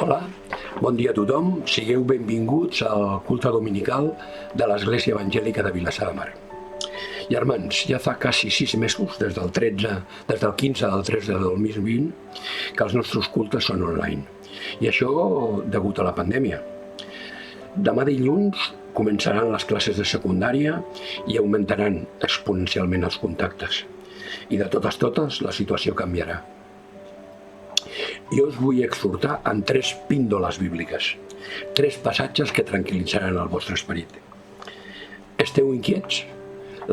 Hola, bon dia a tothom. Sigueu benvinguts al culte dominical de l'Església Evangèlica de Vilassar de Mar. Germans, ja fa quasi 6 mesos, des del 15 del 3 del 2020, que els nostres cultes són online. I això degut a la pandèmia. Demà dilluns començaran les classes de secundària i augmentaran exponencialment els contactes. I de totes, la situació canviarà. Jo us vull exhortar en 3 píndoles bíbliques, 3 passatges que tranquil·litzaran el vostre esperit. Esteu inquiets?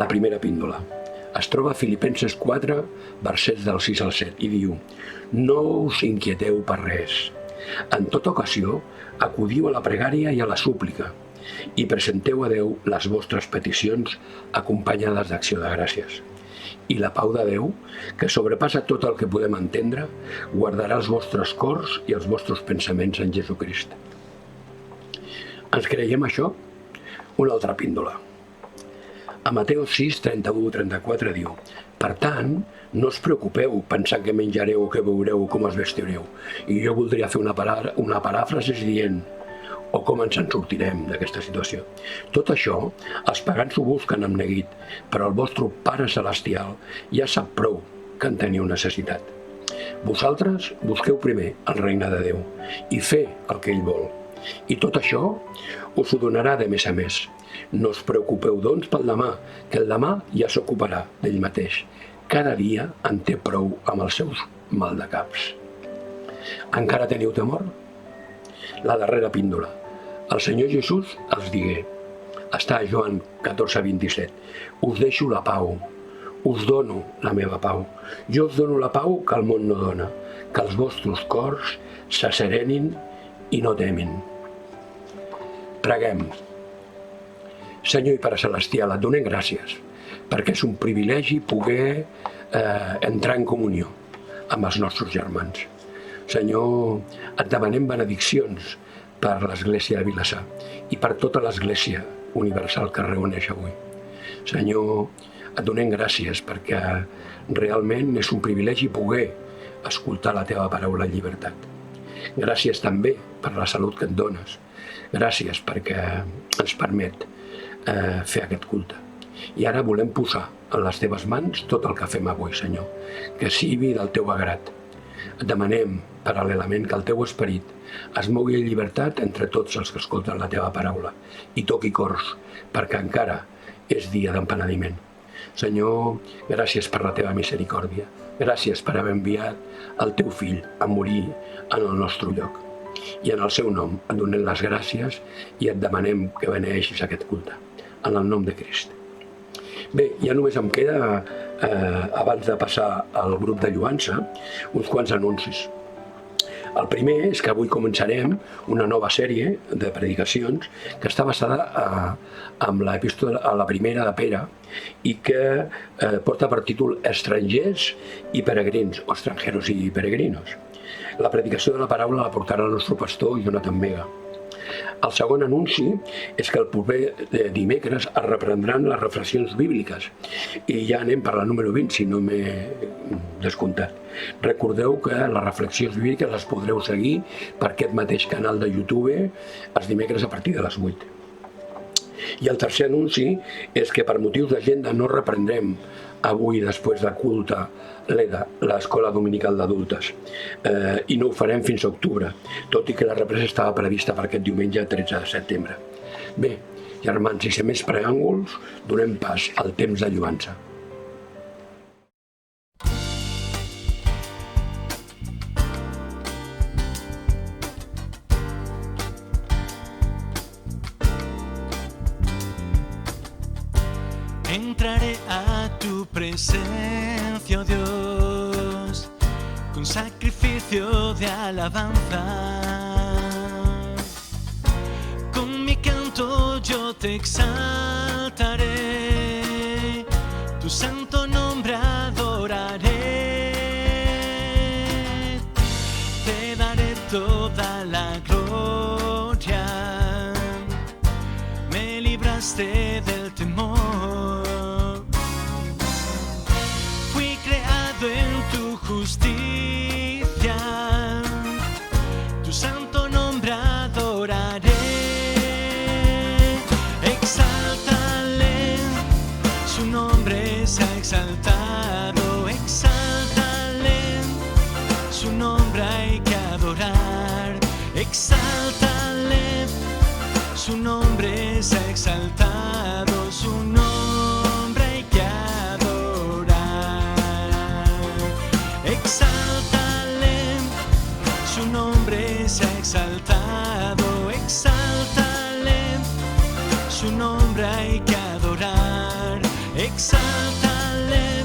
La primera píndola es troba a Filipenses 4, versets del 6 al 7, i diu: no us inquieteu per res. En tota ocasió, acudiu a la pregària i a la súplica, i presenteu a Déu les vostres peticions acompanyades d'acció de gràcies. I la pau de Déu, que sobrepassa tot el que podem entendre, guardarà els vostres cors i els vostres pensaments en Jesucrist. Ens creiem això? Una altra píndola. A Mateu 6, 31-34 diu: per tant, no us preocupeu pensant què menjareu o què beureu o com es vestireu. I jo voldria fer una paràfrasi dient: o com ens en sortirem d'aquesta situació. Tot això, els pagans ho busquen amb neguit, però el vostre Pare Celestial ja sap prou que en teniu necessitat. Vosaltres busqueu primer el regne de Déu i fer el que ell vol. I tot això us ho donarà de més a més. No us preocupeu, doncs, pel demà, que el demà ja s'ocuparà d'ell mateix. Cada dia en té prou amb els seus maldecaps. Encara teniu temor? La darrera píndola. El Senyor Jesús els digué, està a Joan 14:27, us deixo la pau, us dono la meva pau. Jo us dono la pau que el món no dona, que els vostres cors s'asserenin i no temin. Preguem. Senyor i Pare Celestial, et donem gràcies, perquè és un privilegi poder entrar en comunió amb els nostres germans. Senyor, et demanem benediccions per l'Església de Vilassar i per tota l'Església universal que es reuneix avui. Senyor, et donem gràcies perquè realment és un privilegi poder escoltar la teva paraula en llibertat. Gràcies també per la salut que et dones. Gràcies perquè ens permet fer aquest culte. I ara volem posar en les teves mans tot el que fem avui, Senyor, que sigui del teu agrat. Et demanem, paral·lelament, que el teu esperit es mogui en llibertat entre tots els que escolten la teva paraula i toqui cors, perquè encara és dia d'empenediment. Senyor, gràcies per la teva misericòrdia. Gràcies per haver enviat el teu fill a morir en el nostre lloc. I en el seu nom et donem les gràcies i et demanem que beneeixis aquest culte. En el nom de Crist. Bé, ja només em queda, abans de passar al grup de lloança, uns quants anuncis. El primer és que avui començarem una nova sèrie de predicacions que està basada en l'epístola a la primera de Pere i que porta per títol Estrangers i peregrins, o extranjeros i peregrinos. La predicació de la paraula la portarà el nostre pastor Jonathan Vega. El segon anunci és que el proper dimecres es reprendran les reflexions bíbliques i ja anem per la número 20, si no m'he descomptat. Recordeu que les reflexions bíbliques les podreu seguir per aquest mateix canal de YouTube els dimecres a partir de les 8. I el tercer anunci és que per motius d'agenda no reprendrem avui, després de culte, l'EDA, l'Escola Dominical d'Adultes, i no ho farem fins a octubre, tot i que la represa estava prevista per aquest diumenge 13 de setembre. Bé, germans, sense més preàmbuls, donem pas al temps de lloança. Entraré a tu presencia, oh Dios, con sacrificio de alabanza. Con mi canto yo te exaltaré, tu santo nombre adoraré. Te daré toda la gloria, me libraste del temor. Justicia, tu santo es exaltado, su nombre hay que adorar. Exáltale, su nombre es exaltado, exáltale, su nombre hay que adorar. Exáltale,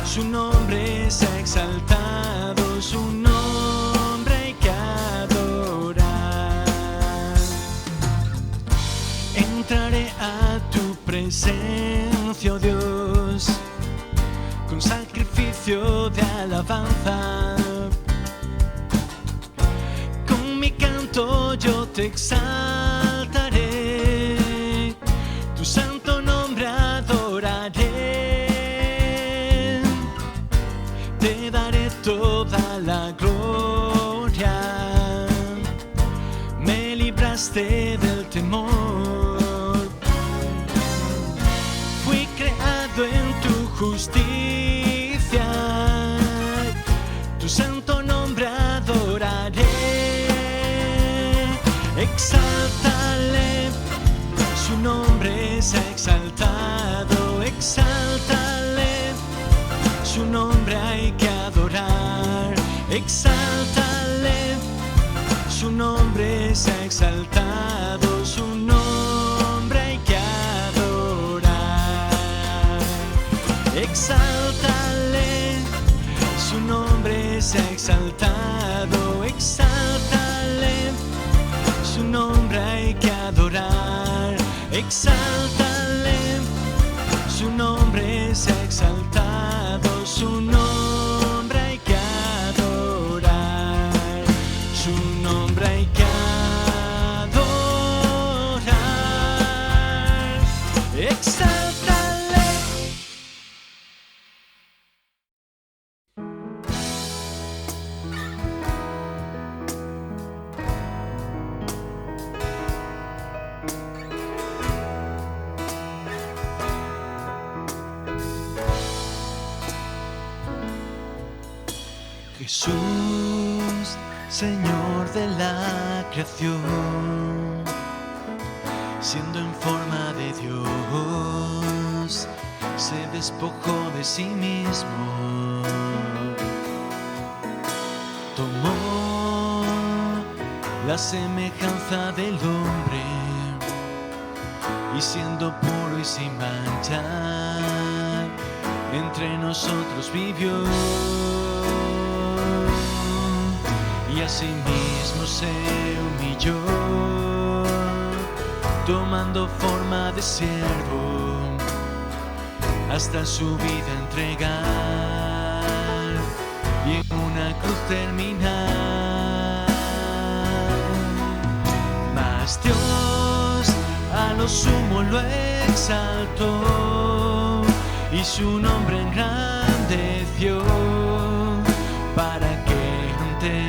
su nombre es exaltado, su nombre hay que adorar. Entraré a tu presencia, oh Dios, con sacrificio de alabanza. Con mi canto yo te exaltaré, tu santo nombre adoraré. Te daré toda la gloria, me libraste del temor. Fui creado en tu justicia, tu santo nombre adoraré. Exáltale, su nombre es exaltado, exáltale, su nombre hay que adorar. Exáltale, su nombre es exaltado, su nombre hay que adorar. Exáltale, su nombre es exaltado, exáltale, su nombre hay que adorar. Exáltale, su nombre es exaltado, su nombre hay que adorar. Su nombre hay que adorar. Exáltale. Jesús, Señor de la creación, siendo en forma de Dios, se despojó de sí mismo, tomó la semejanza del hombre y siendo puro y sin mancha, entre nosotros vivió. Y asimismo se humilló, tomando forma de siervo, hasta su vida entregar y en una cruz terminar. Mas Dios a lo sumo lo exaltó y su nombre engrandeció, para que ante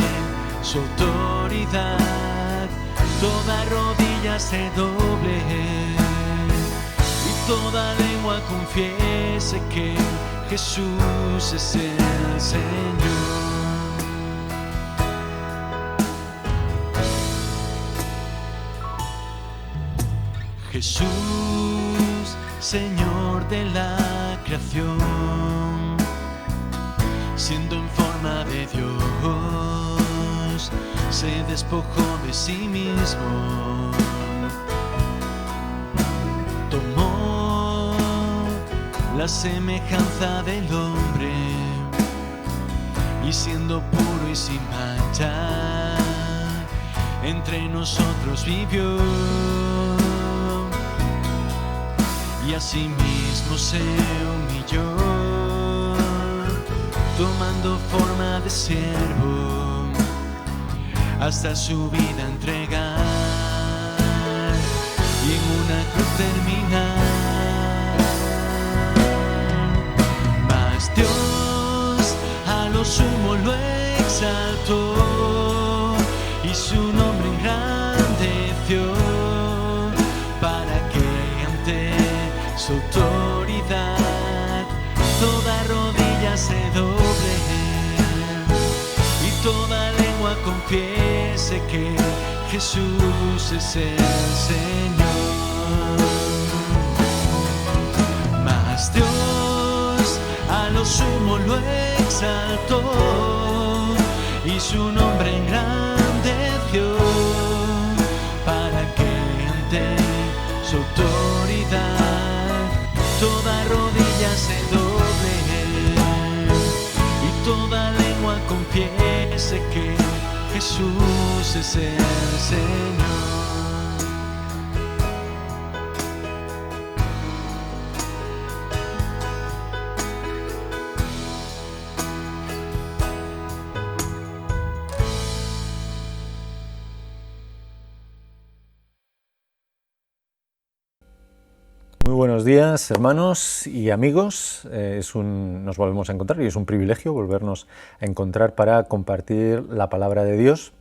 su autoridad toda rodilla se doble y toda lengua confiese que Jesús es el Señor. Jesús, Señor de la creación, siendo en forma de Dios, se despojó de sí mismo, tomó la semejanza del hombre y siendo puro y sin mancha, entre nosotros vivió. Y asimismo se humilló, tomando forma de siervo, hasta su vida entregar y en una cruz terminar. Mas Dios a lo sumo lo exaltó y su nombre engrandeció, para que ante su autoridad toda rodilla se doble y toda lengua confiese que Jesús es el Señor. lo exaltó y su nombre engrandeció para que ante su autoridad toda rodilla se doble y toda lengua confiese que Jesús es el Señor. Muy buenos días, hermanos y amigos. Nos volvemos a encontrar y es un privilegio volvernos a encontrar para compartir la palabra de Dios.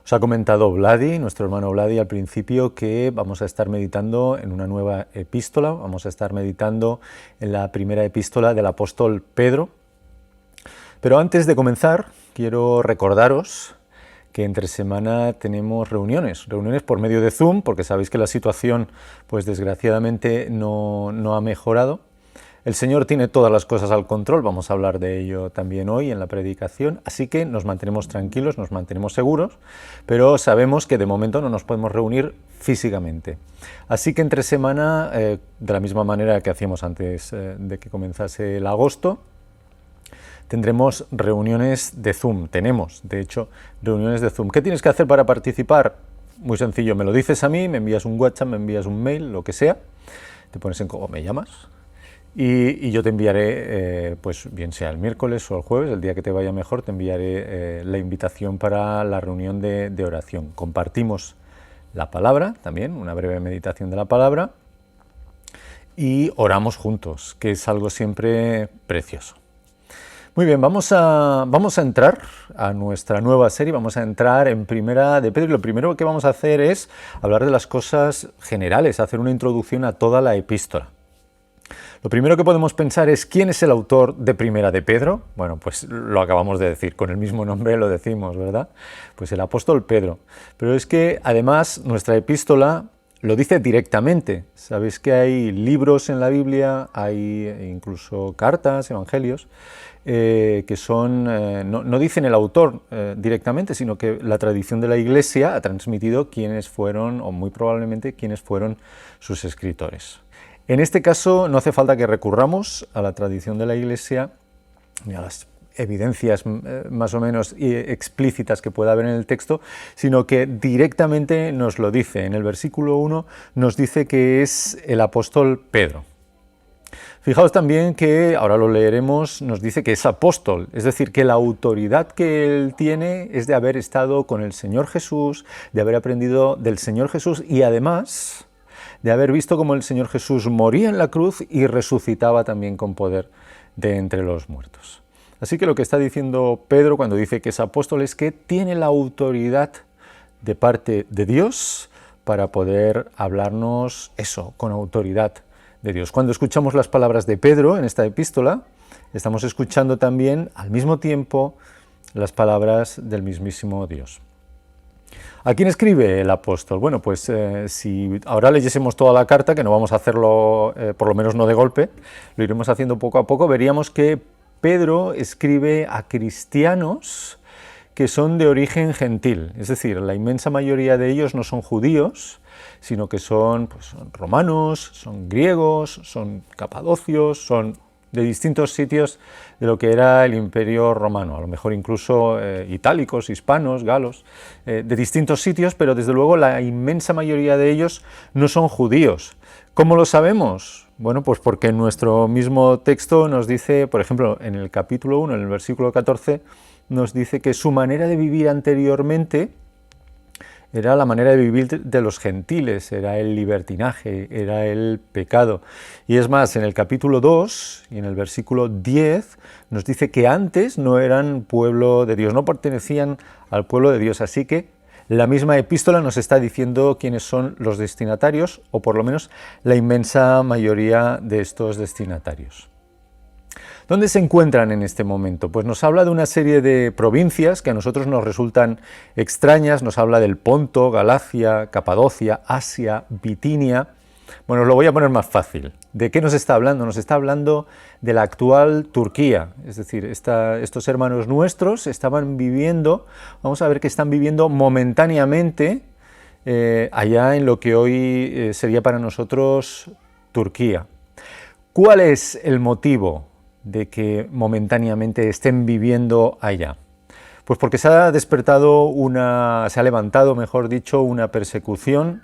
Os ha comentado Vladi, nuestro hermano Vladi, al principio que vamos a estar meditando en una nueva epístola. Vamos a estar meditando en la primera epístola del apóstol Pedro. Pero antes de comenzar, quiero recordaros que entre semana tenemos reuniones por medio de Zoom, porque sabéis que la situación, pues desgraciadamente no ha mejorado. El Señor tiene todas las cosas al control, vamos a hablar de ello también hoy en la predicación, así que nos mantenemos tranquilos, nos mantenemos seguros, pero sabemos que de momento no nos podemos reunir físicamente. Así que entre semana, de la misma manera que hacíamos antes de que comenzase el agosto, tendremos reuniones de Zoom. Tenemos, de hecho, reuniones de Zoom. ¿Qué tienes que hacer para participar? Muy sencillo, me lo dices a mí, me envías un WhatsApp, me envías un mail, lo que sea, te pones en cómo me llamas y yo te enviaré, pues bien sea el miércoles o el jueves, el día que te vaya mejor, te enviaré la invitación para la reunión de oración. Compartimos la palabra también, una breve meditación de la palabra y oramos juntos, que es algo siempre precioso. Muy bien, vamos a entrar a nuestra nueva serie, vamos a entrar en Primera de Pedro y lo primero que vamos a hacer es hablar de las cosas generales, hacer una introducción a toda la epístola. Lo primero que podemos pensar es ¿quién es el autor de Primera de Pedro? Bueno, pues lo acabamos de decir, con el mismo nombre lo decimos, ¿verdad? Pues el apóstol Pedro. Pero es que además nuestra epístola lo dice directamente. Sabéis que hay libros en la Biblia, hay incluso cartas, evangelios, que son, no dicen el autor directamente, sino que la tradición de la Iglesia ha transmitido quiénes fueron, o muy probablemente quiénes fueron sus escritores. En este caso no hace falta que recurramos a la tradición de la Iglesia ni a las evidencias más o menos explícitas que pueda haber en el texto, sino que directamente nos lo dice. En el versículo 1 nos dice que es el apóstol Pedro. Fijaos también que, ahora lo leeremos, nos dice que es apóstol, es decir, que la autoridad que él tiene es de haber estado con el Señor Jesús, de haber aprendido del Señor Jesús y además de haber visto cómo el Señor Jesús moría en la cruz y resucitaba también con poder de entre los muertos. Así que lo que está diciendo Pedro cuando dice que es apóstol es que tiene la autoridad de parte de Dios para poder hablarnos eso, con autoridad de Dios. Cuando escuchamos las palabras de Pedro en esta epístola, estamos escuchando también al mismo tiempo las palabras del mismísimo Dios. ¿A quién escribe el apóstol? Bueno, pues si ahora leyésemos toda la carta, que no vamos a hacerlo por lo menos no de golpe, lo iremos haciendo poco a poco, veríamos que Pedro escribe a cristianos que son de origen gentil, es decir, la inmensa mayoría de ellos no son judíos, sino que son romanos, son griegos, son capadocios, son de distintos sitios de lo que era el Imperio Romano, a lo mejor incluso itálicos, hispanos, galos, de distintos sitios, pero desde luego la inmensa mayoría de ellos no son judíos. ¿Cómo lo sabemos? Bueno, pues porque en nuestro mismo texto nos dice, por ejemplo, en el capítulo 1, en el versículo 14, nos dice que su manera de vivir anteriormente era la manera de vivir de los gentiles, era el libertinaje, era el pecado. Y es más, en el capítulo 2 y en el versículo 10 nos dice que antes no eran pueblo de Dios, no pertenecían al pueblo de Dios. Así que la misma epístola nos está diciendo quiénes son los destinatarios, o por lo menos la inmensa mayoría de estos destinatarios. ¿Dónde se encuentran en este momento? Pues nos habla de una serie de provincias que a nosotros nos resultan extrañas, nos habla del Ponto, Galacia, Capadocia, Asia, Bitinia, Bueno, os lo voy a poner más fácil. ¿De qué nos está hablando? Nos está hablando de la actual Turquía. Es decir, estos hermanos nuestros estaban viviendo, vamos a ver que están viviendo momentáneamente allá en lo que hoy sería para nosotros Turquía. ¿Cuál es el motivo de que momentáneamente estén viviendo allá? Pues porque se ha levantado, mejor dicho, una persecución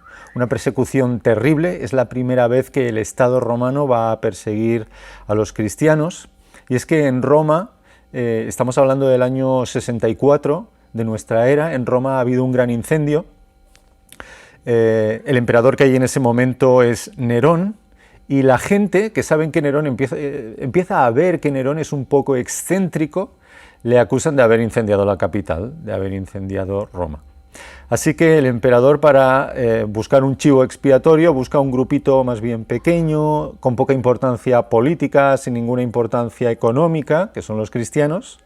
terrible. Es la primera vez que el Estado romano va a perseguir a los cristianos. Y es que en Roma, estamos hablando del año 64 de nuestra era, en Roma ha habido un gran incendio. El emperador que hay en ese momento es Nerón, y la gente, que saben que Nerón empieza a ver que Nerón es un poco excéntrico, le acusan de haber incendiado la capital, de haber incendiado Roma. Así que el emperador, para buscar un chivo expiatorio, busca un grupito más bien pequeño, con poca importancia política, sin ninguna importancia económica, que son los cristianos,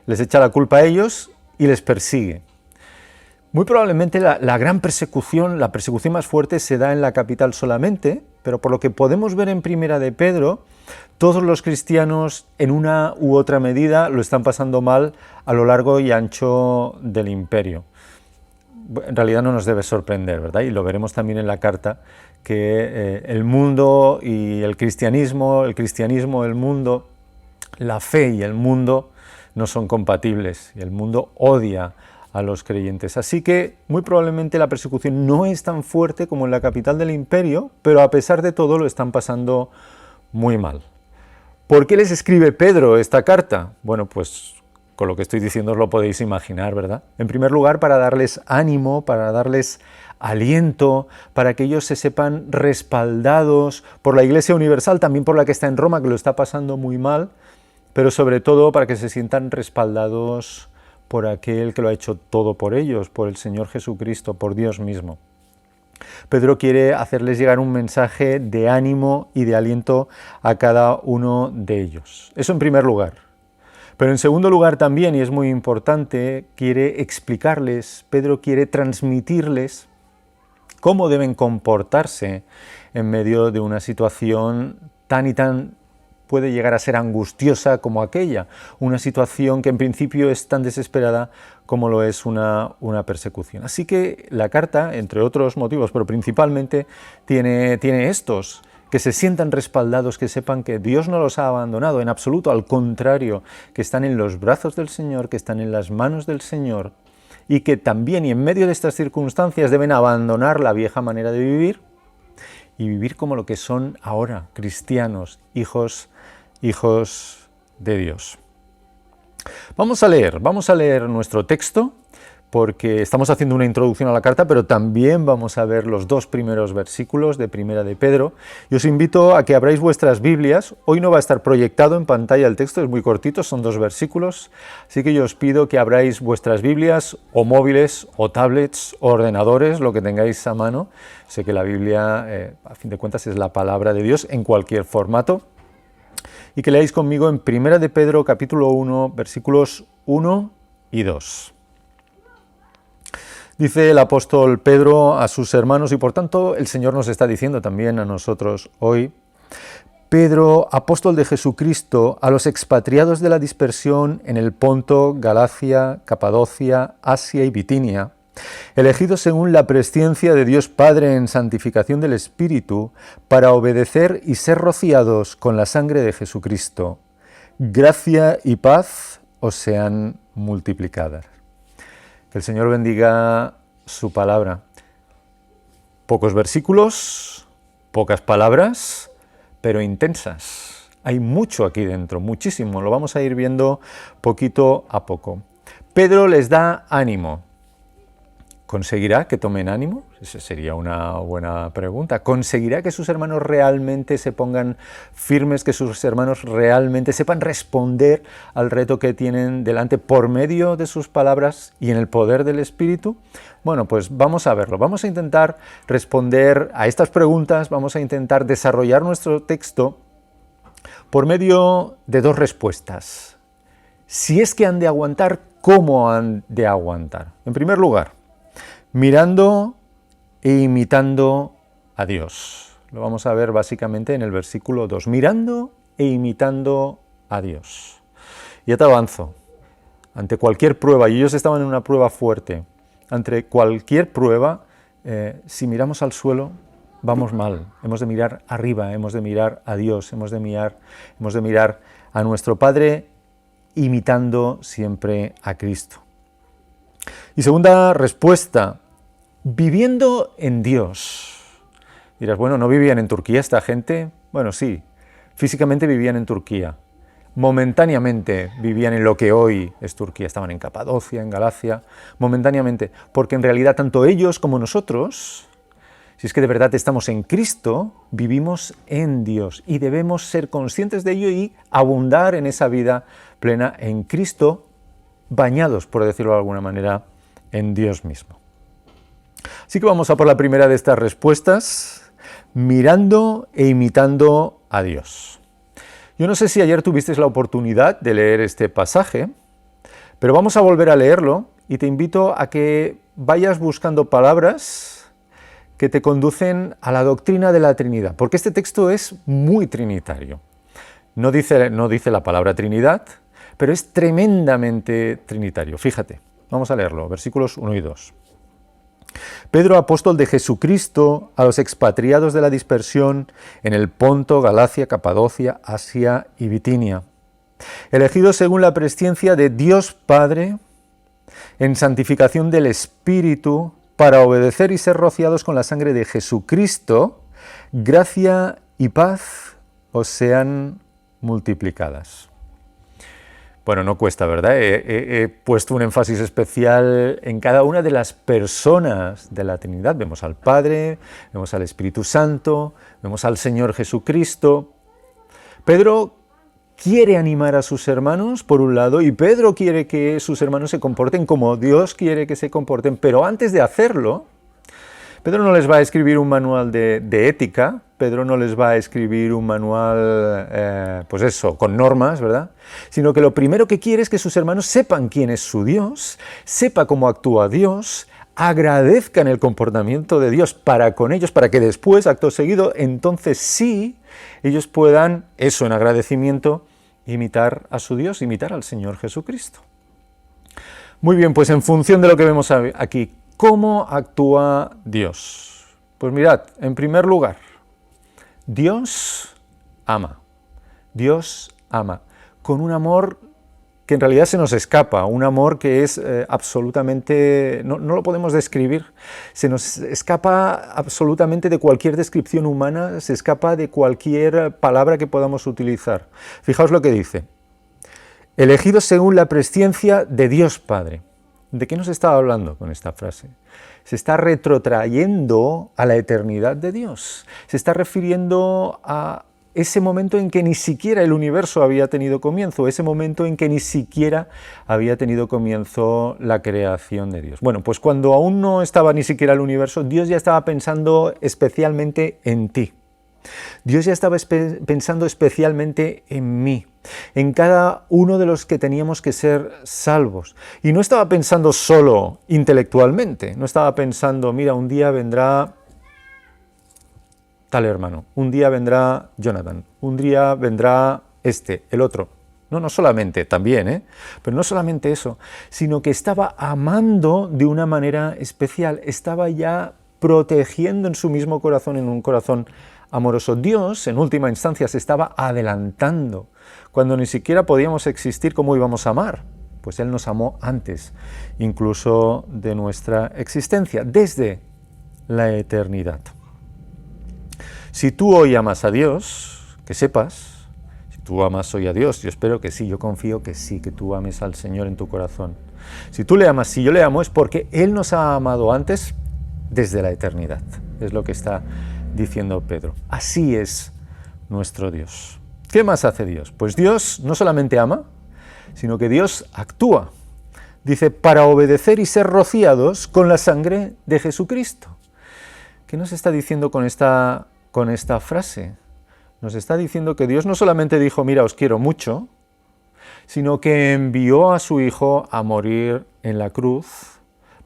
les echa la culpa a ellos y les persigue. Muy probablemente la gran persecución, la persecución más fuerte se da en la capital solamente, pero por lo que podemos ver en Primera de Pedro, todos los cristianos en una u otra medida lo están pasando mal a lo largo y ancho del imperio. En realidad no nos debe sorprender, ¿verdad? Y lo veremos también en la carta, que el mundo y el cristianismo, el mundo, la fe y el mundo no son compatibles, y el mundo odia a los creyentes. Así que muy probablemente la persecución no es tan fuerte como en la capital del imperio, pero a pesar de todo lo están pasando muy mal. ¿Por qué les escribe Pedro esta carta? Bueno, pues con lo que estoy diciendo os lo podéis imaginar, ¿verdad? En primer lugar, para darles ánimo, para darles aliento, para que ellos se sepan respaldados por la Iglesia Universal, también por la que está en Roma, que lo está pasando muy mal, pero sobre todo para que se sientan respaldados por aquel que lo ha hecho todo por ellos, por el Señor Jesucristo, por Dios mismo. Pedro quiere hacerles llegar un mensaje de ánimo y de aliento a cada uno de ellos. Eso en primer lugar. Pero en segundo lugar también, y es muy importante, quiere explicarles, Pedro quiere transmitirles cómo deben comportarse en medio de una situación tan puede llegar a ser angustiosa como aquella, una situación que en principio es tan desesperada como lo es una persecución. Así que la carta, entre otros motivos, pero principalmente tiene estos, que se sientan respaldados, que sepan que Dios no los ha abandonado en absoluto, al contrario, que están en los brazos del Señor, que están en las manos del Señor, y que también y en medio de estas circunstancias deben abandonar la vieja manera de vivir y vivir como lo que son ahora, cristianos, hijos de Dios. Vamos a leer nuestro texto, porque estamos haciendo una introducción a la carta, pero también vamos a ver los 2 primeros versículos de Primera de Pedro. Y os invito a que abráis vuestras Biblias. Hoy no va a estar proyectado en pantalla el texto, es muy cortito, son 2 versículos. Así que yo os pido que abráis vuestras Biblias, o móviles, o tablets, o ordenadores, lo que tengáis a mano. Sé que la Biblia, a fin de cuentas, es la palabra de Dios en cualquier formato. Y que leáis conmigo en Primera de Pedro, capítulo 1, versículos 1 y 2. Dice el apóstol Pedro a sus hermanos, y por tanto el Señor nos está diciendo también a nosotros hoy: Pedro, apóstol de Jesucristo, a los expatriados de la dispersión en el Ponto, Galacia, Capadocia, Asia y Bitinia, elegidos según la presciencia de Dios Padre en santificación del Espíritu, para obedecer y ser rociados con la sangre de Jesucristo. Gracia y paz os sean multiplicadas. Que el Señor bendiga su palabra. Pocos versículos, pocas palabras, pero intensas. Hay mucho aquí dentro, muchísimo. Lo vamos a ir viendo poquito a poco. Pedro les da ánimo. ¿Conseguirá que tomen ánimo? Esa sería una buena pregunta. ¿Conseguirá que sus hermanos realmente se pongan firmes, que sus hermanos realmente sepan responder al reto que tienen delante por medio de sus palabras y en el poder del Espíritu? Bueno, pues vamos a verlo. Vamos a intentar responder a estas preguntas, vamos a intentar desarrollar nuestro texto por medio de 2 respuestas. Si es que han de aguantar, ¿cómo han de aguantar? En primer lugar, mirando e imitando a Dios. Lo vamos a ver básicamente en el versículo 2, mirando e imitando a Dios. Ya te avanzo, ante cualquier prueba, y ellos estaban en una prueba fuerte, ante cualquier prueba, si miramos al suelo, vamos mal. Hemos de mirar arriba, hemos de mirar a Dios, hemos de mirar a nuestro Padre, imitando siempre a Cristo. Y segunda respuesta, viviendo en Dios. Dirás, bueno, ¿no vivían en Turquía esta gente? Bueno, sí, físicamente vivían en Turquía. Momentáneamente vivían en lo que hoy es Turquía, estaban en Capadocia, en Galacia, momentáneamente, porque en realidad tanto ellos como nosotros, si es que de verdad estamos en Cristo, vivimos en Dios y debemos ser conscientes de ello y abundar en esa vida plena en Cristo, bañados, por decirlo de alguna manera, en Dios mismo. Así que vamos a por la primera de estas respuestas, mirando e imitando a Dios. Yo no sé si ayer tuvisteis la oportunidad de leer este pasaje, pero vamos a volver a leerlo y te invito a que vayas buscando palabras que te conducen a la doctrina de la Trinidad, porque este texto es muy trinitario. No dice la palabra Trinidad, pero es tremendamente trinitario. Fíjate, vamos a leerlo, versículos 1 y 2. Pedro, apóstol de Jesucristo, a los expatriados de la dispersión en el Ponto, Galacia, Capadocia, Asia y Bitinia, elegidos según la presciencia de Dios Padre, en santificación del Espíritu, para obedecer y ser rociados con la sangre de Jesucristo, gracia y paz os sean multiplicadas. Bueno, no cuesta, ¿verdad? He puesto un énfasis especial en cada una de las personas de la Trinidad. Vemos al Padre, vemos al Espíritu Santo, vemos al Señor Jesucristo. Pedro quiere animar a sus hermanos, por un lado, y Pedro quiere que sus hermanos se comporten como Dios quiere que se comporten, pero antes de hacerlo, Pedro no les va a escribir un manual de ética, Pedro no les va a escribir un manual, con normas, ¿verdad? Sino que lo primero que quiere es que sus hermanos sepan quién es su Dios, sepa cómo actúa Dios, agradezcan el comportamiento de Dios para con ellos, para que después, acto seguido, entonces sí, ellos puedan, eso en agradecimiento, imitar a su Dios, imitar al Señor Jesucristo. Muy bien, pues en función de lo que vemos aquí, ¿cómo actúa Dios? Pues mirad, en primer lugar, Dios ama, con un amor que en realidad se nos escapa, un amor que es absolutamente, no lo podemos describir, se nos escapa absolutamente de cualquier descripción humana, se escapa de cualquier palabra que podamos utilizar. Fijaos lo que dice, elegidos según la presciencia de Dios Padre. ¿De qué nos está hablando con esta frase? Se está retrotrayendo a la eternidad de Dios, se está refiriendo a ese momento en que ni siquiera el universo había tenido comienzo, ese momento en que ni siquiera había tenido comienzo la creación de Dios. Bueno, pues cuando aún no estaba ni siquiera el universo, Dios ya estaba pensando especialmente en ti. Dios ya estaba pensando especialmente en mí, en cada uno de los que teníamos que ser salvos. Y no estaba pensando solo intelectualmente, no estaba pensando, mira, un día vendrá tal hermano, un día vendrá Jonathan, un día vendrá el otro. No solamente, también, pero no solamente eso, sino que estaba amando de una manera especial, estaba ya protegiendo en su mismo corazón, en un corazón amoroso. Dios, en última instancia, se estaba adelantando. Cuando ni siquiera podíamos existir, ¿cómo íbamos a amar? Pues Él nos amó antes, incluso de nuestra existencia, desde la eternidad. Si tú hoy amas a Dios, que sepas, si tú amas hoy a Dios, yo espero que sí, yo confío que sí, que tú ames al Señor en tu corazón. Si tú le amas, si yo le amo, es porque Él nos ha amado antes desde la eternidad. Es lo que está diciendo Pedro. Así es nuestro Dios. ¿Qué más hace Dios? Pues Dios no solamente ama, sino que Dios actúa. Dice, para obedecer y ser rociados con la sangre de Jesucristo. ¿Qué nos está diciendo con esta frase? Nos está diciendo que Dios no solamente dijo, mira, os quiero mucho, sino que envió a su Hijo a morir en la cruz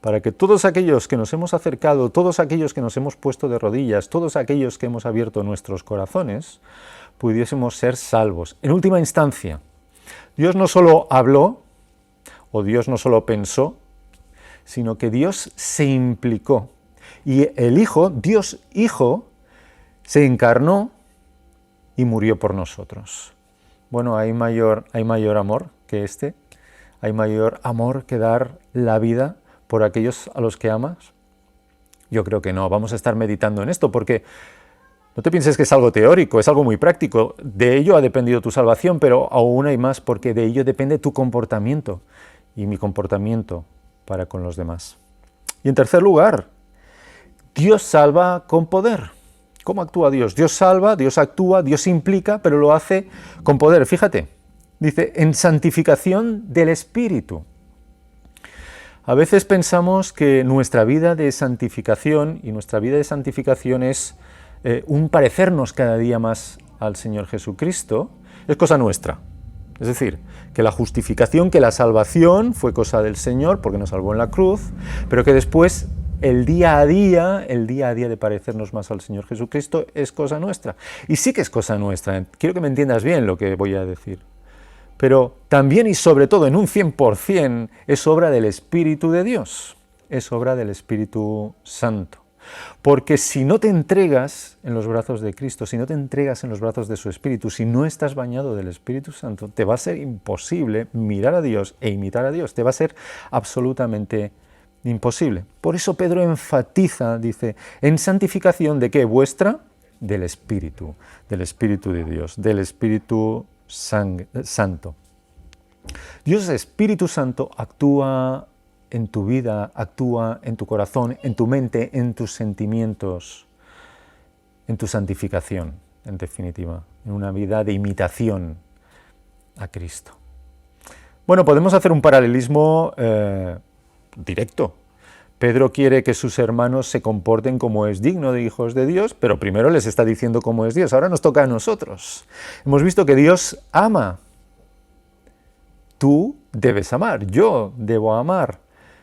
para que todos aquellos que nos hemos acercado, todos aquellos que nos hemos puesto de rodillas, todos aquellos que hemos abierto nuestros corazones, pudiésemos ser salvos. En última instancia, Dios no solo habló, o Dios no solo pensó, sino que Dios se implicó. Y el Hijo, Dios Hijo, se encarnó y murió por nosotros. Bueno, ¿hay mayor amor que este? ¿Hay mayor amor que dar la vida por aquellos a los que amas? Yo creo que no. Vamos a estar meditando en esto porque no te pienses que es algo teórico, es algo muy práctico. De ello ha dependido tu salvación, pero aún hay más porque de ello depende tu comportamiento y mi comportamiento para con los demás. Y en tercer lugar, Dios salva con poder. ¿Cómo actúa Dios? Dios salva, Dios actúa, Dios implica, pero lo hace con poder. Fíjate, dice, en santificación del Espíritu. A veces pensamos que nuestra vida de santificación, y nuestra vida de santificación es un parecernos cada día más al Señor Jesucristo, es cosa nuestra. Es decir, que la justificación, que la salvación fue cosa del Señor porque nos salvó en la cruz, pero que después el día a día de parecernos más al Señor Jesucristo es cosa nuestra. Y sí que es cosa nuestra, quiero que me entiendas bien lo que voy a decir. Pero también y sobre todo en un 100% es obra del Espíritu de Dios, es obra del Espíritu Santo. Porque si no te entregas en los brazos de Cristo, si no te entregas en los brazos de su Espíritu, si no estás bañado del Espíritu Santo, te va a ser imposible mirar a Dios e imitar a Dios, te va a ser absolutamente imposible. Por eso Pedro enfatiza, dice, en santificación ¿de qué? Vuestra, del Espíritu de Dios, del Espíritu Santo. Dios Espíritu Santo actúa en tu vida, actúa en tu corazón, en tu mente, en tus sentimientos, en tu santificación, en definitiva, en una vida de imitación a Cristo. Bueno, podemos hacer un paralelismo directo. Pedro quiere que sus hermanos se comporten como es digno de hijos de Dios, pero primero les está diciendo cómo es Dios. Ahora nos toca a nosotros. Hemos visto que Dios ama. Tú debes amar, yo debo amar.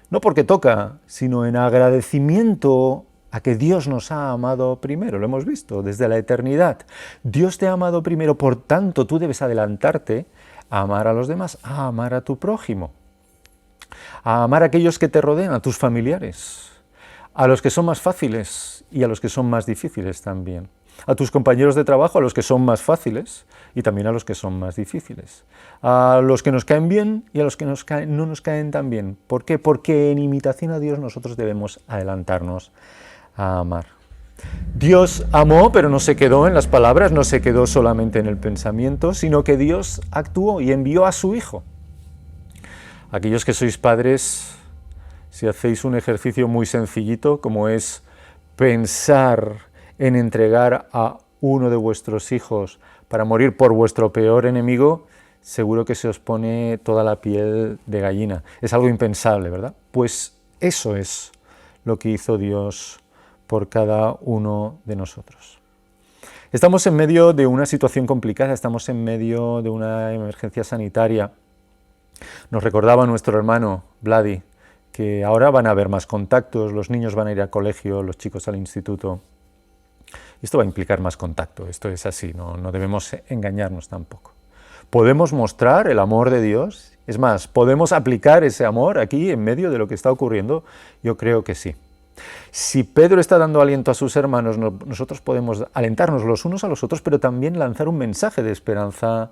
No porque toca, sino en agradecimiento a que Dios nos ha amado primero. Lo hemos visto desde la eternidad. Dios te ha amado primero, por tanto tú debes adelantarte a amar a los demás, a amar a tu prójimo, a amar a aquellos que te rodean, a tus familiares, a los que son más fáciles y a los que son más difíciles también, a tus compañeros de trabajo, a los que son más fáciles y también a los que son más difíciles, a los que nos caen bien y a los que no nos caen tan bien. ¿Por qué? Porque en imitación a Dios nosotros debemos adelantarnos a amar. Dios amó, pero no se quedó en las palabras, no se quedó solamente en el pensamiento, sino que Dios actuó y envió a su Hijo. Aquellos que sois padres, si hacéis un ejercicio muy sencillito, como es pensar en entregar a uno de vuestros hijos para morir por vuestro peor enemigo, seguro que se os pone toda la piel de gallina. Es algo impensable, ¿verdad? Pues eso es lo que hizo Dios por cada uno de nosotros. Estamos en medio de una situación complicada, estamos en medio de una emergencia sanitaria. Nos recordaba nuestro hermano Vladi que ahora van a haber más contactos, los niños van a ir al colegio, los chicos al instituto. Esto va a implicar más contacto, esto es así, no debemos engañarnos tampoco. ¿Podemos mostrar el amor de Dios? Es más, ¿podemos aplicar ese amor aquí en medio de lo que está ocurriendo? Yo creo que sí. Si Pedro está dando aliento a sus hermanos, nosotros podemos alentarnos los unos a los otros, pero también lanzar un mensaje de esperanza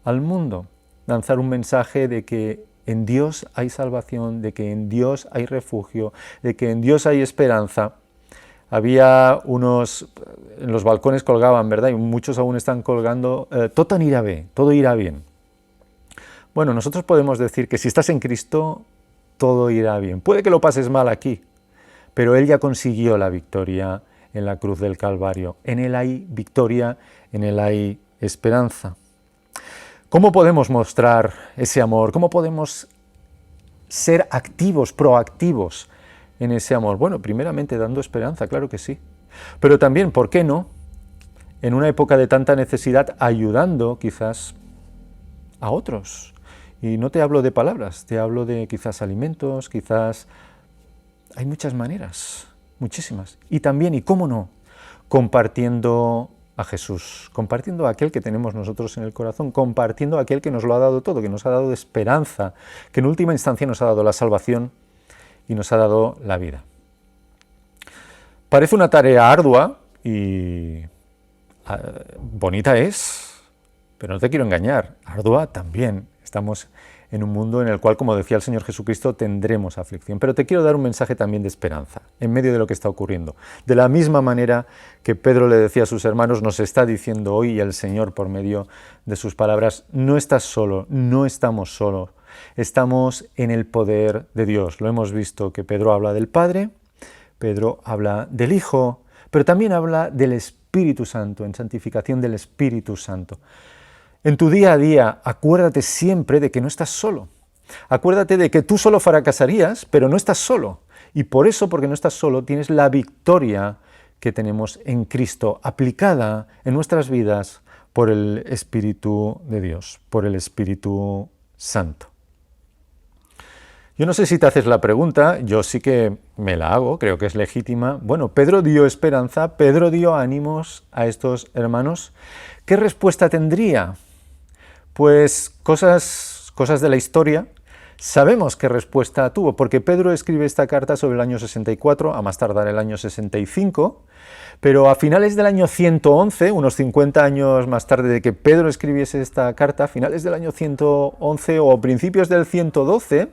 al mundo. Lanzar un mensaje de que en Dios hay salvación, de que en Dios hay refugio, de que en Dios hay esperanza. Había unos, en los balcones colgaban, ¿verdad? Y muchos aún están colgando, todo irá bien. Bueno, nosotros podemos decir que si estás en Cristo, todo irá bien. Puede que lo pases mal aquí, pero Él ya consiguió la victoria en la cruz del Calvario. En Él hay victoria, en Él hay esperanza. ¿Cómo podemos mostrar ese amor? ¿Cómo podemos ser activos, proactivos en ese amor? Bueno, primeramente dando esperanza, claro que sí. Pero también, ¿por qué no? En una época de tanta necesidad, ayudando quizás a otros. Y no te hablo de palabras, te hablo de quizás alimentos, quizás Hay muchas maneras, muchísimas. Y también, y cómo no, compartiendo a Jesús, compartiendo a aquel que tenemos nosotros en el corazón, compartiendo a aquel que nos lo ha dado todo, que nos ha dado esperanza, que en última instancia nos ha dado la salvación y nos ha dado la vida. Parece una tarea ardua y bonita es, pero no te quiero engañar, ardua también. Estamos en un mundo en el cual, como decía el Señor Jesucristo, tendremos aflicción. Pero te quiero dar un mensaje también de esperanza, en medio de lo que está ocurriendo. De la misma manera que Pedro le decía a sus hermanos, nos está diciendo hoy el Señor por medio de sus palabras, no estás solo, no estamos solos, estamos en el poder de Dios. Lo hemos visto que Pedro habla del Padre, Pedro habla del Hijo, pero también habla del Espíritu Santo, en santificación del Espíritu Santo. En tu día a día, acuérdate siempre de que no estás solo. Acuérdate de que tú solo fracasarías, pero no estás solo. Y por eso, porque no estás solo, tienes la victoria que tenemos en Cristo, aplicada en nuestras vidas por el Espíritu de Dios, por el Espíritu Santo. Yo no sé si te haces la pregunta, yo sí que me la hago, creo que es legítima. Bueno, Pedro dio esperanza, Pedro dio ánimos a estos hermanos. ¿Qué respuesta tendría? Pues cosas de la historia. Sabemos qué respuesta tuvo, porque Pedro escribe esta carta sobre el año 64, a más tardar el año 65, pero a finales del año 111, unos 50 años más tarde de que Pedro escribiese esta carta, a finales del año 111 o principios del 112,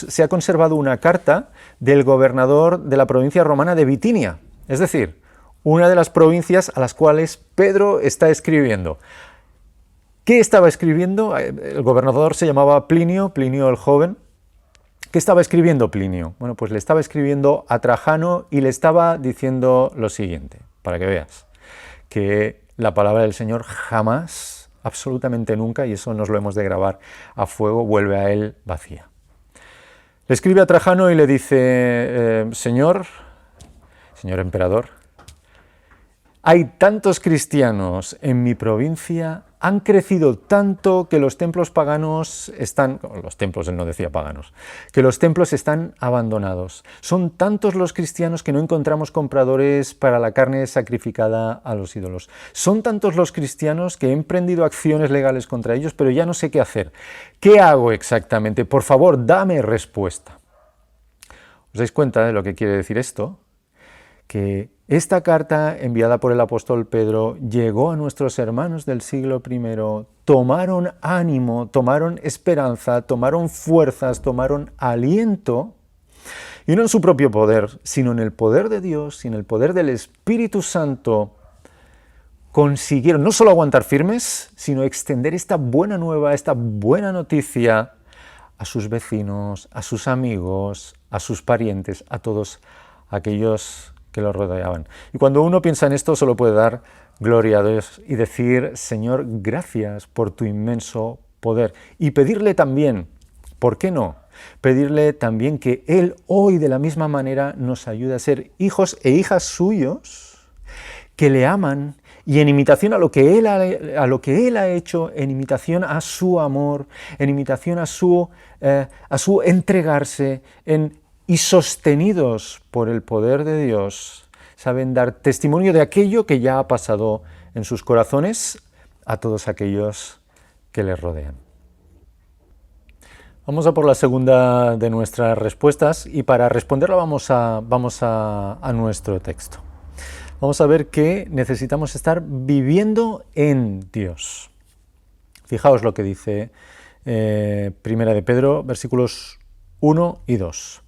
se ha conservado una carta del gobernador de la provincia romana de Bitinia, es decir, una de las provincias a las cuales Pedro está escribiendo. ¿Qué estaba escribiendo? El gobernador se llamaba Plinio el joven. ¿Qué estaba escribiendo Plinio? Bueno, pues le estaba escribiendo a Trajano y le estaba diciendo lo siguiente, para que veas que la palabra del Señor jamás, absolutamente nunca, y eso nos lo hemos de grabar a fuego, vuelve a él vacía. Le escribe a Trajano y le dice, señor emperador, hay tantos cristianos en mi provincia, han crecido tanto que los templos paganos él no decía paganos, que los templos están abandonados. Son tantos los cristianos que no encontramos compradores para la carne sacrificada a los ídolos. Son tantos los cristianos que he emprendido acciones legales contra ellos, pero ya no sé qué hacer. ¿Qué hago exactamente? Por favor, dame respuesta. ¿Os dais cuenta de lo que quiere decir esto? Que esta carta enviada por el apóstol Pedro llegó a nuestros hermanos del siglo I, tomaron ánimo, tomaron esperanza, tomaron fuerzas, tomaron aliento, y no en su propio poder, sino en el poder de Dios y en el poder del Espíritu Santo, consiguieron no solo aguantar firmes, sino extender esta buena nueva, esta buena noticia a sus vecinos, a sus amigos, a sus parientes, a todos aquellos que lo rodeaban. Y cuando uno piensa en esto, solo puede dar gloria a Dios y decir, Señor, gracias por tu inmenso poder. Y pedirle también, ¿por qué no? Pedirle también que Él hoy de la misma manera nos ayude a ser hijos e hijas suyos que le aman y en imitación a lo que Él ha hecho, en imitación a su amor, en imitación a su entregarse, y sostenidos por el poder de Dios, saben dar testimonio de aquello que ya ha pasado en sus corazones a todos aquellos que les rodean. Vamos a por la segunda de nuestras respuestas y para responderla vamos a nuestro texto. Vamos a ver que necesitamos estar viviendo en Dios. Fijaos lo que dice Primera de Pedro, versículos 1 y 2.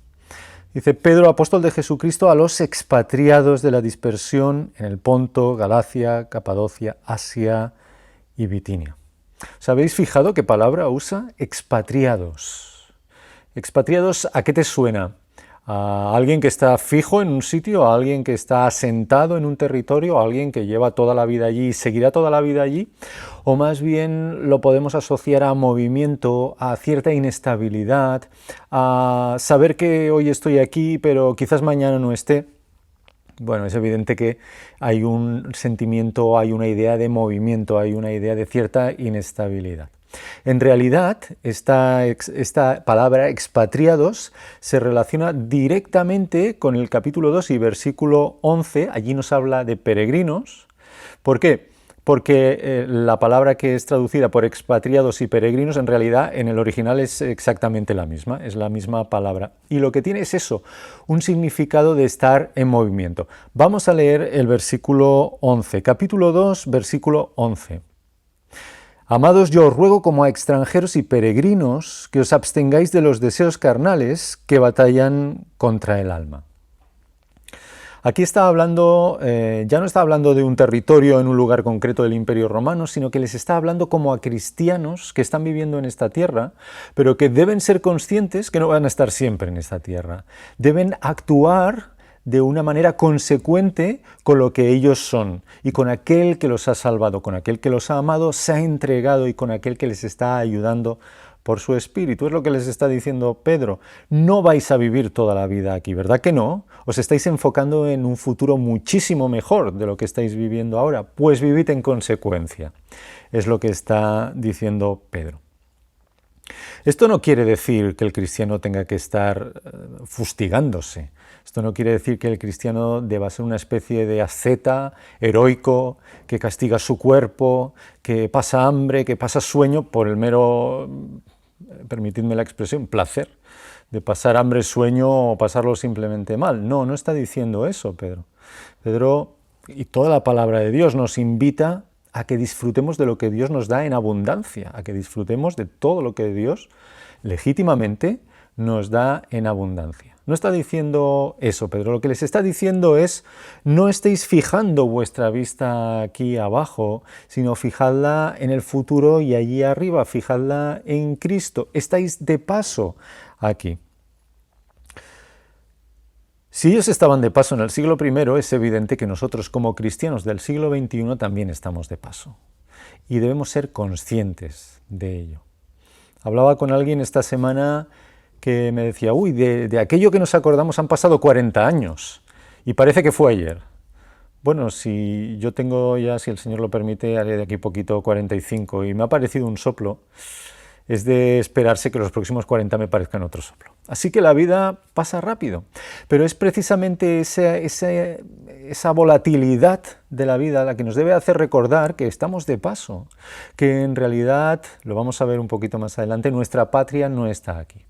Dice Pedro, apóstol de Jesucristo, a los expatriados de la dispersión en el Ponto, Galacia, Capadocia, Asia y Bitinia. ¿Os habéis fijado qué palabra usa? Expatriados. ¿Expatriados a qué te suena? ¿A alguien que está fijo en un sitio? ¿A alguien que está asentado en un territorio? ¿A alguien que lleva toda la vida allí y seguirá toda la vida allí? ¿O más bien lo podemos asociar a movimiento, a cierta inestabilidad, a saber que hoy estoy aquí pero quizás mañana no esté? Bueno, es evidente que hay un sentimiento, hay una idea de movimiento, hay una idea de cierta inestabilidad. En realidad, esta palabra expatriados se relaciona directamente con el capítulo 2 y versículo 11. Allí nos habla de peregrinos. ¿Por qué? Porque la palabra que es traducida por expatriados y peregrinos en realidad en el original es exactamente la misma, es la misma palabra. Y lo que tiene es eso, un significado de estar en movimiento. Vamos a leer el versículo 11, capítulo 2, versículo 11. Amados, yo os ruego como a extranjeros y peregrinos que os abstengáis de los deseos carnales que batallan contra el alma. Aquí está hablando, ya no está hablando de un territorio en un lugar concreto del Imperio Romano, sino que les está hablando como a cristianos que están viviendo en esta tierra, pero que deben ser conscientes que no van a estar siempre en esta tierra. Deben actuar de una manera consecuente con lo que ellos son y con aquel que los ha salvado, con aquel que los ha amado, se ha entregado y con aquel que les está ayudando por su espíritu. Es lo que les está diciendo Pedro. No vais a vivir toda la vida aquí, ¿verdad que no? Os estáis enfocando en un futuro muchísimo mejor de lo que estáis viviendo ahora. Pues vivid en consecuencia. Es lo que está diciendo Pedro. Esto no quiere decir que el cristiano tenga que estar fustigándose. Esto no quiere decir que el cristiano deba ser una especie de asceta heroico, que castiga su cuerpo, que pasa hambre, que pasa sueño por el mero, permitidme la expresión, placer de pasar hambre, sueño o pasarlo simplemente mal. No, no está diciendo eso, Pedro. Pedro y toda la palabra de Dios nos invita a que disfrutemos de lo que Dios nos da en abundancia, a que disfrutemos de todo lo que Dios legítimamente nos da en abundancia. No está diciendo eso, Pedro. Lo que les está diciendo es: no estéis fijando vuestra vista aquí abajo, sino fijadla en el futuro y allí arriba, fijadla en Cristo. Estáis de paso aquí. Si ellos estaban de paso en el siglo I, es evidente que nosotros como cristianos del siglo XXI también estamos de paso. Y debemos ser conscientes de ello. Hablaba con alguien esta semana que me decía, uy, de aquello que nos acordamos han pasado 40 años y parece que fue ayer. Bueno, si yo tengo ya, si el Señor lo permite, haré de aquí poquito 45 y me ha parecido un soplo, es de esperarse que los próximos 40 me parezcan otro soplo. Así que la vida pasa rápido, pero es precisamente esa volatilidad de la vida la que nos debe hacer recordar que estamos de paso, que en realidad, lo vamos a ver un poquito más adelante, nuestra patria no está aquí.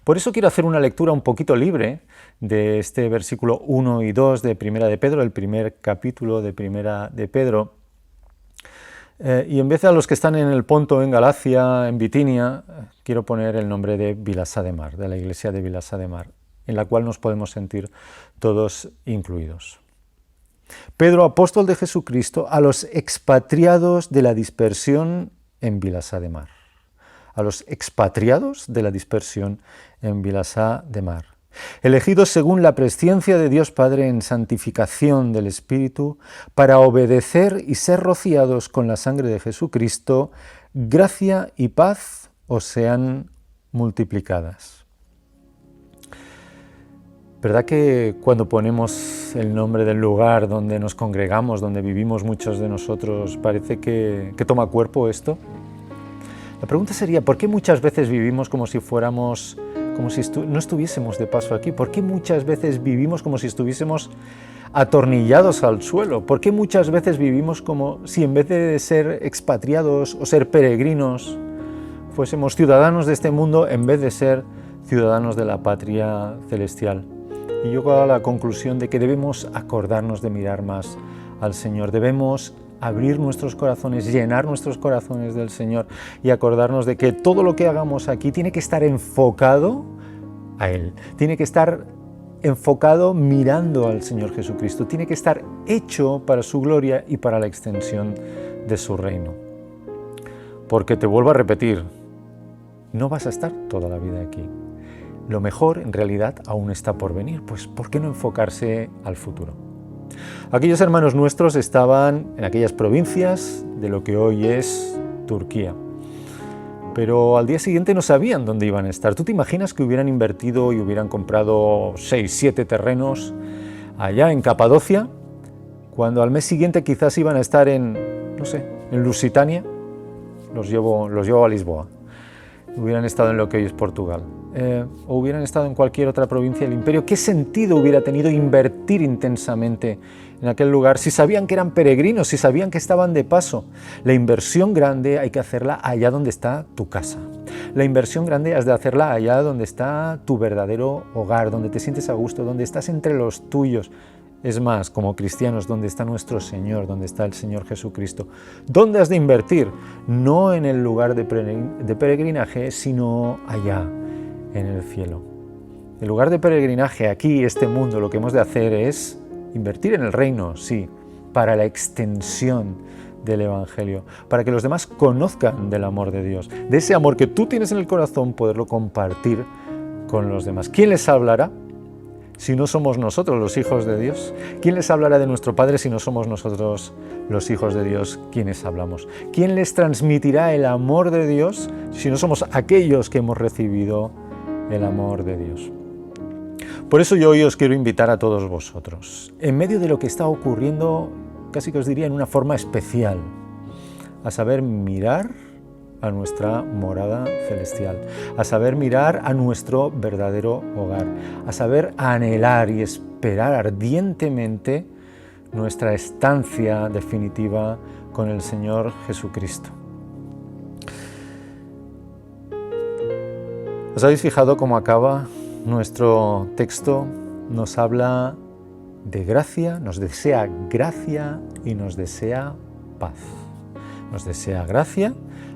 Por eso quiero hacer una lectura un poquito libre de este versículo 1 y 2 de Primera de Pedro, el primer capítulo de Primera de Pedro. Y en vez de a los que están en el Ponto, en Galacia, en Bitinia, quiero poner el nombre de Vilassar de Mar, de la iglesia de Vilassar de Mar, en la cual nos podemos sentir todos incluidos. Pedro, apóstol de Jesucristo, a los expatriados de la dispersión en Vilassar de Mar. A los expatriados de la dispersión en Vilassar de Mar, elegidos según la presciencia de Dios Padre en santificación del Espíritu, para obedecer y ser rociados con la sangre de Jesucristo, gracia y paz os sean multiplicadas. ¿Verdad que cuando ponemos el nombre del lugar donde nos congregamos, donde vivimos muchos de nosotros, parece que toma cuerpo esto? La pregunta sería, ¿por qué muchas veces vivimos como si fuéramos, como si no estuviésemos de paso aquí? ¿Por qué muchas veces vivimos como si estuviésemos atornillados al suelo? ¿Por qué muchas veces vivimos como si en vez de ser expatriados o ser peregrinos, fuésemos ciudadanos de este mundo en vez de ser ciudadanos de la patria celestial? Y yo llego a la conclusión de que debemos acordarnos de mirar más al Señor, debemos abrir nuestros corazones, llenar nuestros corazones del Señor y acordarnos de que todo lo que hagamos aquí tiene que estar enfocado a Él, tiene que estar enfocado mirando al Señor Jesucristo, tiene que estar hecho para su gloria y para la extensión de su reino. Porque te vuelvo a repetir, no vas a estar toda la vida aquí. Lo mejor en realidad aún está por venir, pues ¿por qué no enfocarse al futuro? Aquellos hermanos nuestros estaban en aquellas provincias de lo que hoy es Turquía, pero al día siguiente no sabían dónde iban a estar. ¿Tú te imaginas que hubieran invertido y hubieran comprado 6, 7 terrenos allá en Capadocia, cuando al mes siguiente quizás iban a estar en, no sé, en Lusitania? los llevo a Lisboa. Hubieran estado en lo que hoy es Portugal, o hubieran estado en cualquier otra provincia del imperio, ¿qué sentido hubiera tenido invertir intensamente en aquel lugar si sabían que eran peregrinos, si sabían que estaban de paso? La inversión grande hay que hacerla allá donde está tu casa. La inversión grande has de hacerla allá donde está tu verdadero hogar, donde te sientes a gusto, donde estás entre los tuyos. Es más, como cristianos, donde está nuestro Señor, donde está el Señor Jesucristo. ¿Dónde has de invertir? No en el lugar de peregrinaje, sino allá, en el cielo. El lugar de peregrinaje, aquí, este mundo, lo que hemos de hacer es invertir en el reino, sí, para la extensión del Evangelio, para que los demás conozcan del amor de Dios, de ese amor que tú tienes en el corazón, poderlo compartir con los demás. ¿Quién les hablará si no somos nosotros los hijos de Dios? ¿Quién les hablará de nuestro Padre si no somos nosotros los hijos de Dios quienes hablamos? ¿Quién les transmitirá el amor de Dios si no somos aquellos que hemos recibido el amor de Dios? Por eso yo hoy os quiero invitar a todos vosotros, en medio de lo que está ocurriendo, casi que os diría en una forma especial, a saber mirar a nuestra morada celestial, a saber mirar a nuestro verdadero hogar, a saber anhelar y esperar ardientemente nuestra estancia definitiva con el Señor Jesucristo. ¿Os habéis fijado cómo acaba nuestro texto? Nos habla de gracia, nos desea gracia y nos desea paz. Nos desea gracia.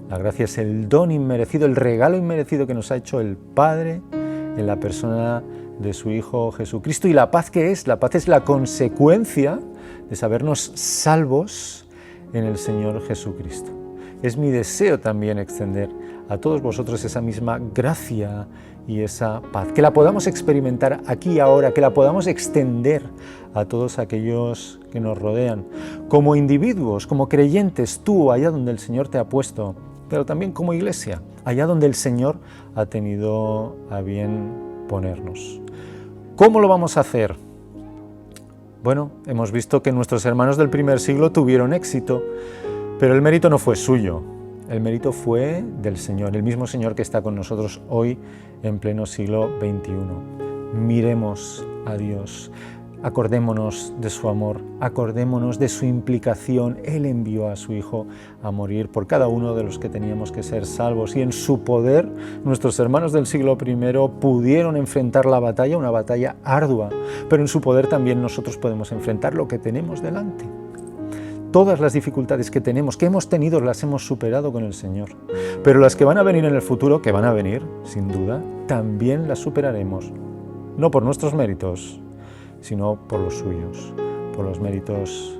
La gracia es el don inmerecido, el regalo inmerecido que nos ha hecho el Padre en la persona de su Hijo Jesucristo. ¿Y la paz qué es? La paz es la consecuencia de sabernos salvos en el Señor Jesucristo. Es mi deseo también extender a todos vosotros esa misma gracia y esa paz, que la podamos experimentar aquí y ahora, que la podamos extender a todos aquellos que nos rodean, como individuos, como creyentes, tú allá donde el Señor te ha puesto, pero también como iglesia, allá donde el Señor ha tenido a bien ponernos. ¿Cómo lo vamos a hacer? Bueno, hemos visto que nuestros hermanos del primer siglo tuvieron éxito, pero el mérito no fue suyo, el mérito fue del Señor, el mismo Señor que está con nosotros hoy en pleno siglo XXI. Miremos a Dios, acordémonos de su amor, acordémonos de su implicación. Él envió a su Hijo a morir por cada uno de los que teníamos que ser salvos, y en su poder nuestros hermanos del siglo I pudieron enfrentar la batalla, una batalla ardua, pero en su poder también nosotros podemos enfrentar lo que tenemos delante. Todas las dificultades que tenemos, que hemos tenido, las hemos superado con el Señor. Pero las que van a venir en el futuro, que van a venir, sin duda, también las superaremos. No por nuestros méritos, sino por los suyos, por los méritos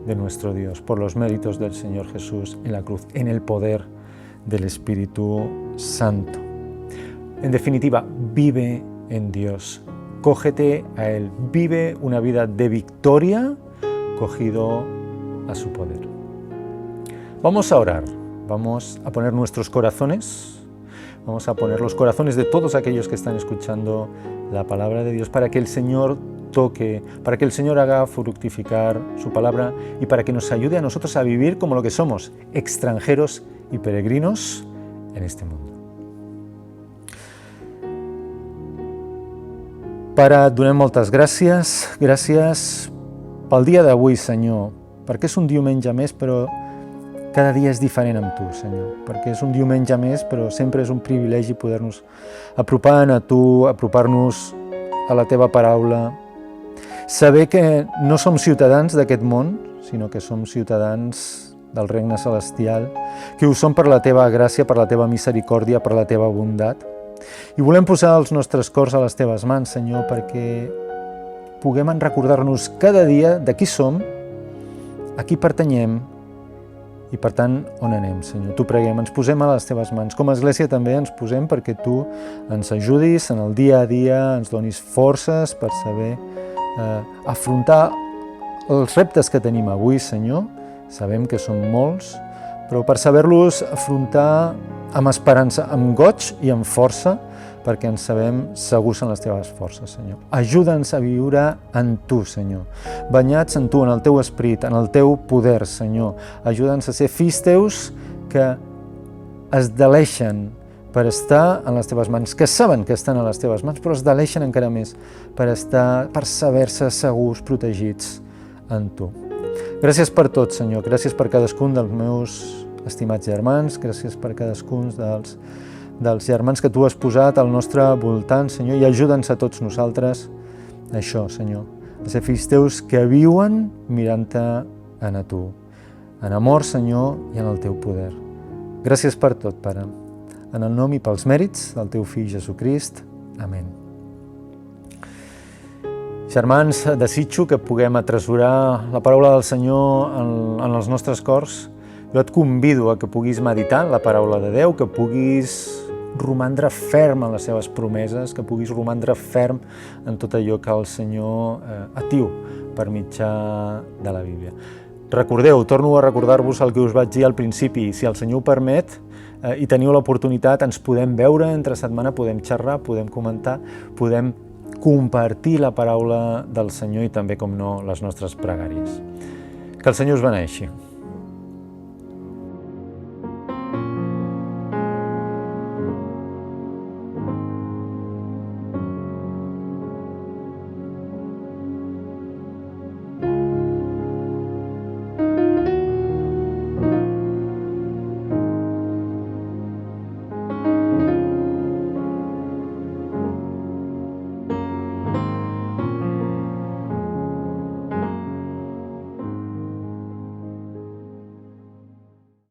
de nuestro Dios, por los méritos del Señor Jesús en la cruz, en el poder del Espíritu Santo. En definitiva, vive en Dios, cógete a Él, vive una vida de victoria, cogido a su poder. Vamos a orar, vamos a poner nuestros corazones, vamos a poner los corazones de todos aquellos que están escuchando la palabra de Dios, para que el Señor toque, para que el Señor haga fructificar su palabra y para que nos ayude a nosotros a vivir como lo que somos, extranjeros y peregrinos en este mundo. Pare, et donem moltes gràcies pel dia d'avui, Senyor, perquè és un diumenge més, però cada dia és diferent amb tu, Senyor, perquè és un diumenge més, però sempre és un privilegi poder-nos apropar a tu, apropar-nos a la teva paraula, saber que no som ciutadans d'aquest món, sinó que som ciutadans del regne celestial, que ho som per la teva gràcia, per la teva misericòrdia, per la teva bondat. I volem posar els nostres cors a les teves mans, Senyor, perquè puguem recordar-nos cada dia de qui som, a qui pertanyem i, per tant, on anem, Senyor. T'ho preguem, ens posem a les teves mans. Com a Església també ens posem perquè tu ens ajudis en el dia a dia, ens donis forces per saber afrontar els reptes que tenim avui, Senyor. Sabem que són molts, però per saber-los afrontar amb esperança, amb goig i amb força, perquè ens sabem segurs en les teves forces, Senyor. Ajuda'ns a viure en tu, Senyor. Banyats en tu, en el teu esperit, en el teu poder, Senyor. Ajuda'ns a ser fills teus que es deleixen per estar en les teves mans, que saben que estan a les teves mans, però es deleixen encara més per saber-se segurs, protegits en tu. Gràcies per tot, Senyor, gràcies per cadascun dels meus estimats germans, gràcies per cadascun dels germans que tu has posat al nostre voltant, Senyor, i ajuda'ns a tots nosaltres a això, Senyor, a ser fills teus que viuen mirant-te a tu, en amor, Senyor, i en el teu poder. Gràcies per tot, Pare. En el nom i pels mèrits del teu fill Jesucrist. Amén. Germans, desitjo que puguem atresorar la paraula del Senyor en els nostres cors. Jo et convido a que puguis meditar en la paraula de Déu, que puguis romandre ferm en les seves promeses, que puguis romandre ferm en tot allò que el Senyor et diu per mitjà de la Bíblia. Recordeu, torno a recordar-vos el que us vaig dir al principi, si el Senyor ho permet i teniu l'oportunitat, ens podem veure entre setmana, podem xerrar, podem comentar, podem compartir la paraula del Senyor i també, com no, les nostres pregàries. Que el Senyor us beneixi.